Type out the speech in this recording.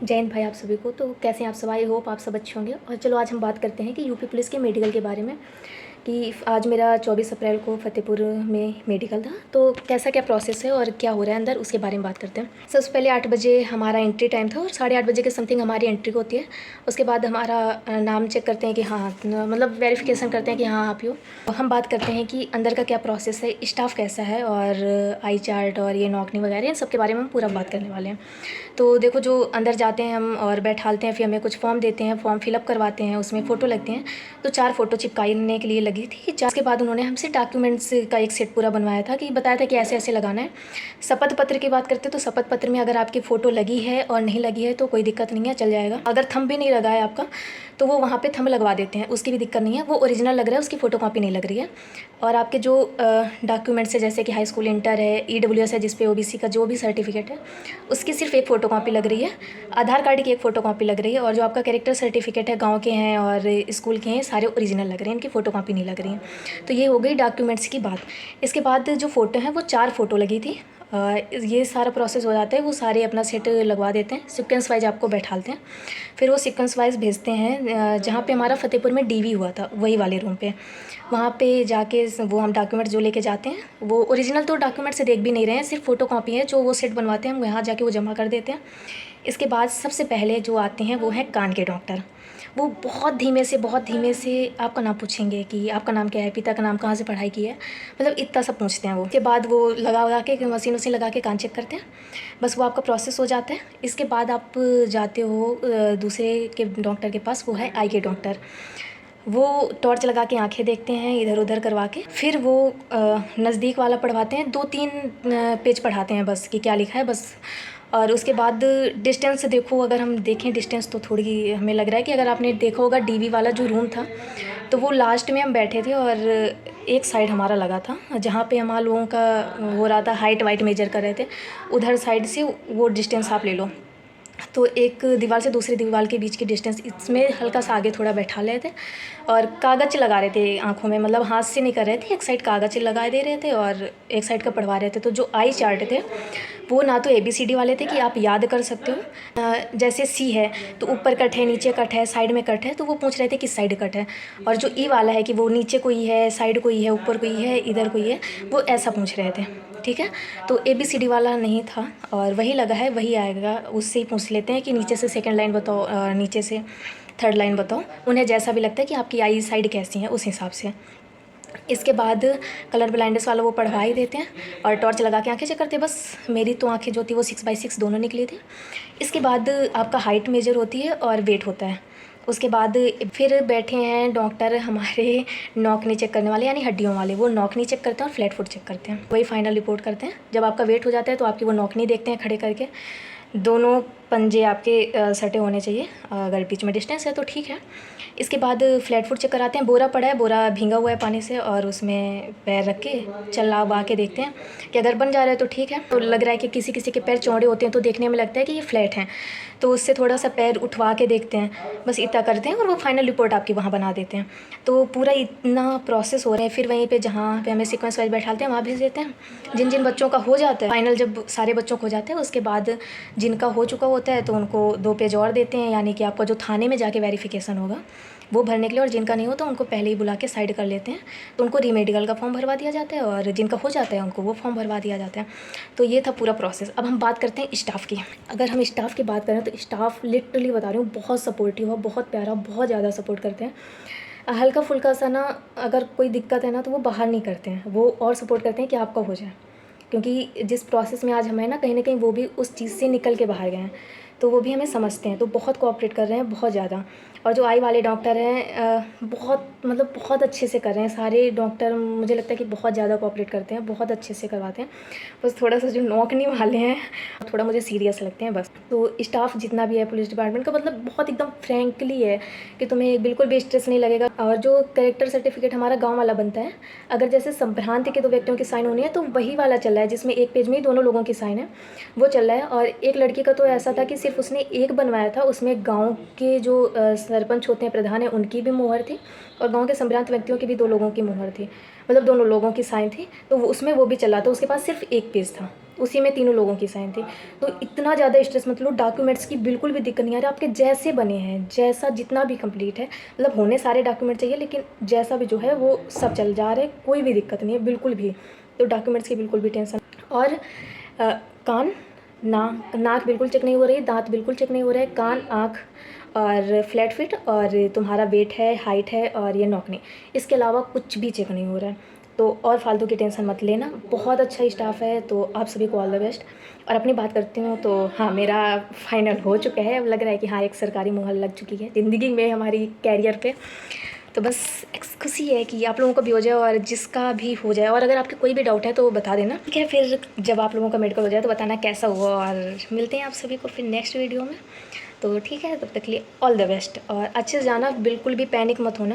जय हिंद भाई आप सभी को। तो कैसे हैं आप सब? आई होप आप सब अच्छे होंगे। और चलो आज हम बात करते हैं कि यूपी पुलिस के मेडिकल के बारे में, कि आज मेरा 24 अप्रैल को फ़तेहपुर में मेडिकल था। तो कैसा क्या प्रोसेस है और क्या हो रहा है अंदर, उसके बारे में बात करते हैं। सबसे पहले 8 बजे हमारा एंट्री टाइम था और 8:30 बजे के समथिंग हमारी एंट्री होती है। उसके बाद हमारा नाम चेक करते हैं कि हाँ, मतलब वेरिफिकेशन करते हैं कि हाँ आप ही हो। हम बात करते हैं कि अंदर का क्या प्रोसेस है, स्टाफ कैसा है और आई चार्ट और ये नॉकनी वगैरह इन सब के बारे में हम पूरा बात करने वाले हैं। तो देखो, जो अंदर जाते हैं हम और बैठालते हैं, फिर हमें कुछ फॉर्म देते हैं, फॉर्म फिलअप करवाते हैं, उसमें फ़ोटो लगते हैं। तो 4 फ़ोटो चिपकाने के लिए लगी थी। 4 के बाद उन्होंने हमसे डॉक्यूमेंट्स का एक सेट पूरा बनवाया था, कि बताया था कि ऐसे ऐसे लगाना है। शपथ पत्र की बात करते हैं तो शपथ पत्र में अगर आपकी फ़ोटो लगी है और नहीं लगी है तो कोई दिक्कत नहीं है, चल जाएगा। अगर थंब भी नहीं लगा है आपका तो वो वहाँ पे थंब लगवा देते हैं, उसकी भी दिक्कत नहीं है। वो ओरिजिनल लग रहा है, उसकी फ़ोटोकॉपी नहीं लग रही है। और आपके जो डॉक्यूमेंट्स है, जैसे कि हाई स्कूल, इंटर है, ईडब्ल्यूएस है, जिस पे ओबीसी का जो भी सर्टिफिकेट है उसकी सिर्फ एक फ़ोटोकॉपी लग रही है। आधार कार्ड की एक फ़ोटोकॉपी लग रही है। और जो आपका कैरेक्टर सर्टिफिकेट है, गांव के हैं और स्कूल के हैं, सारे ओरिजिनल लग रहे हैं, इनकी फ़ोटोकॉपी नहीं लग रही है। तो ये हो गई डॉक्यूमेंट्स की बात। इसके बाद जो फ़ोटो हैं वो 4 फ़ोटो लगी थी। ये सारा प्रोसेस हो जाता है, वो सारे अपना सेट लगवा देते हैं, सीक्वेंस वाइज आपको बैठालते हैं। फिर वो सीक्वेंस वाइज भेजते हैं जहाँ पे हमारा फ़तेहपुर में डीवी हुआ था, वही वाले रूम पे। वहाँ पे जाके वो हम डॉक्यूमेंट जो लेके जाते हैं, वो ओरिजिनल तो डॉक्यूमेंट से देख भी नहीं रहे हैं, सिर्फ फ़ोटोकॉपी है। जो वो सेट बनवाते हैं हम वहाँ जाके वो जमा कर देते हैं। इसके बाद सबसे पहले जो आते हैं वो हैं कान के डॉक्टर। वो बहुत धीमे से आपका नाम पूछेंगे कि आपका नाम क्या है, पिता का नाम, कहाँ से पढ़ाई की है, मतलब इतना सब पूछते हैं वो। उसके बाद वो लगा के मशीन उसी लगा के कान चेक करते हैं। बस वो आपका प्रोसेस हो जाता है। इसके बाद आप जाते हो दूसरे के डॉक्टर के पास, वो है आई के डॉक्टर। वो टॉर्च लगा के आंखें देखते हैं इधर उधर करवा के, फिर वो नज़दीक वाला पढ़वाते हैं, 2-3 पेज पढ़ाते हैं बस कि क्या लिखा है बस। और उसके बाद डिस्टेंस से देखो, अगर हम देखें डिस्टेंस तो थोड़ी हमें लग रहा है कि अगर आपने देखा होगा डीवी वाला जो रूम था तो वो लास्ट में हम बैठे थे और एक साइड हमारा लगा था जहाँ पे हमारे लोगों का हो रहा था, हाइट वाइट मेजर कर रहे थे। उधर साइड से वो डिस्टेंस आप ले लो, तो एक दीवार से दूसरी दीवार के बीच की डिस्टेंस, इसमें हल्का सा आगे थोड़ा बैठा रहे थे। और कागज़ लगा रहे थे आँखों में, मतलब हाथ से नहीं कर रहे थे, एक साइड कागज़ लगा दे रहे थे और एक साइड का पढ़वा रहे थे। तो जो आई चार्ट थे वो ना तो ABCD वाले थे कि आप याद कर सकते हो, जैसे सी है तो ऊपर कट है, नीचे कट है, साइड में कट है, तो वो पूछ रहे थे किस साइड कट है। और जो ई वाला है कि वो नीचे कोई है, साइड कोई है, ऊपर कोई है, इधर कोई है, वो ऐसा पूछ रहे थे। ठीक है, तो ABCD वाला नहीं था और वही लगा है, वही आएगा, उससे ही पूछ लेते हैं कि नीचे से सेकंड लाइन बताओ, नीचे से थर्ड लाइन बताओ। उन्हें जैसा भी लगता है कि आपकी आई साइड कैसी है, उस हिसाब से। इसके बाद कलर ब्लाइंडनेस वाला वो पढ़वा ही देते हैं और टॉर्च लगा के आंखें चेक करते हैं। बस मेरी तो आंखें जो थी वो 6x6 दोनों निकली थी। इसके बाद आपका हाइट मेजर होती है और वेट होता है। उसके बाद फिर बैठे हैं डॉक्टर हमारे नौकनी चेक करने वाले, यानी हड्डियों वाले। वो नौकनी चेक करते हैं और फ्लैट फुट चेक करते हैं, वही फाइनल रिपोर्ट करते हैं। जब आपका वेट हो जाता है तो आपकी वो नौकनी देखते हैं खड़े करके, दोनों पंजे आपके सटे होने चाहिए, अगर बीच में डिस्टेंस है तो ठीक है। इसके बाद फ्लैट फुट चेक कराते हैं। बोरा पड़ा है, बोरा भींगा हुआ है पानी से, और उसमें पैर रख के चला के देखते हैं कि अगर बन जा रहा है तो ठीक है। तो लग रहा है कि किसी किसी के पैर चौड़े होते हैं तो देखने में लगता है कि ये फ्लैट हैं, तो उससे थोड़ा सा पैर उठवा के देखते हैं। बस इतना करते हैं और वो फाइनल रिपोर्ट आपकी वहाँ बना देते हैं। तो पूरा इतना प्रोसेस हो रहा है। फिर वहीं पे जहाँ पे हमें सीक्वेंस वाइज बैठाते हैं वहाँ भेज देते हैं। जिन जिन बच्चों का हो जाता है फाइनल, जब सारे बच्चों को हो जाता है उसके बाद जिनका हो चुका होता है तो उनको 2 पेज और देते हैं, यानी कि आपका जो थाने में जाके वेरिफिकेशन होगा वो भरने के लिए। और जिनका नहीं होता उनको पहले ही बुला के साइड कर लेते हैं, तो उनको रीमेडिकल का फॉर्म भरवा दिया जाता है, और जिनका हो जाता है उनको वो फॉर्म भरवा दिया जाता है। तो ये था पूरा प्रोसेस। अब हम बात करते हैं स्टाफ़ की। अगर हम स्टाफ़ की बात करें तो स्टाफ़ लिटरली बता रही हूँ बहुत सपोर्टिव है, बहुत प्यारा, बहुत ज़्यादा सपोर्ट करते हैं। हल्का फुल्का सा ना अगर कोई दिक्कत है ना तो वो बाहर नहीं करते हैं, वो और सपोर्ट करते हैं कि आपका हो जाए। क्योंकि जिस प्रोसेस में आज हम हैं ना, कहीं ना कहीं वो भी उस चीज़ से निकल के बाहर गए हैं, तो वो भी हमें समझते हैं, तो बहुत कोऑपरेट कर रहे हैं, बहुत ज़्यादा। और जो आई वाले डॉक्टर हैं बहुत, मतलब बहुत अच्छे से कर रहे हैं। सारे डॉक्टर मुझे लगता है कि बहुत ज़्यादा कोऑपरेट करते हैं, बहुत अच्छे से करवाते हैं। बस थोड़ा सा जो नौकनी वाले हैं थोड़ा मुझे सीरियस लगते हैं बस। तो स्टाफ जितना भी है पुलिस डिपार्टमेंट का, मतलब बहुत एकदम फ्रैंकली है कि तुम्हें बिल्कुल भी स्ट्रेस नहीं लगेगा। और जो कैरेक्टर सर्टिफिकेट हमारा गाँव वाला बनता है, अगर जैसे संभ्रांति के 2 व्यक्तियों की साइन होनी है तो वही वाला चल रहा है, जिसमें एक पेज में ही दोनों लोगों की साइन है, वो चल रहा है। और एक लड़की का तो ऐसा था कि सिर्फ उसने एक बनवाया था, उसमें गांव के जो सरपंच होते हैं, प्रधान हैं, उनकी भी मोहर थी और गांव के संभ्रांत व्यक्तियों की भी 2 लोगों की मोहर थी, मतलब दोनों लोगों की साइन थी। तो उसमें वो भी चला था, उसके पास सिर्फ एक पेज था, उसी में तीनों लोगों की साइन थी। तो इतना ज़्यादा स्ट्रेस मत लो, डॉक्यूमेंट्स की बिल्कुल भी दिक्कत नहीं आ रही, आपके जैसे बने हैं, जैसा जितना भी कंप्लीट है, मतलब होने सारे डॉक्यूमेंट चाहिए, लेकिन जैसा भी जो है वो सब चल जा रहे, कोई भी दिक्कत नहीं है बिल्कुल भी। तो डॉक्यूमेंट्स की बिल्कुल भी टेंशन। और कान, नाक बिल्कुल चेक नहीं हो रही, दांत बिल्कुल चेक नहीं हो रहे, कान, आँख और फ्लैट फिट, और तुम्हारा वेट है, हाइट है, और ये नौकनी, इसके अलावा कुछ भी चेक नहीं हो रहा है। तो और फालतू की टेंशन मत लेना, बहुत अच्छा स्टाफ है। तो आप सभी को ऑल द बेस्ट। और अपनी बात करती हूँ तो हाँ, मेरा फाइनल हो चुका है, अब लग रहा है कि हाँ एक सरकारी मुहर लग चुकी है ज़िंदगी में, हमारी कैरियर पे। तो बस एक खुशी है कि आप लोगों को भी हो जाए और जिसका भी हो जाए। और अगर आपके कोई भी डाउट है तो बता देना, ठीक है। फिर जब आप लोगों का मेडिकल हो जाए तो बताना कैसा हुआ, और मिलते हैं आप सभी को फिर नेक्स्ट वीडियो में। तो ठीक है, तब तक के लिए ऑल द बेस्ट, और अच्छे से जाना, बिल्कुल भी पैनिक मत होना।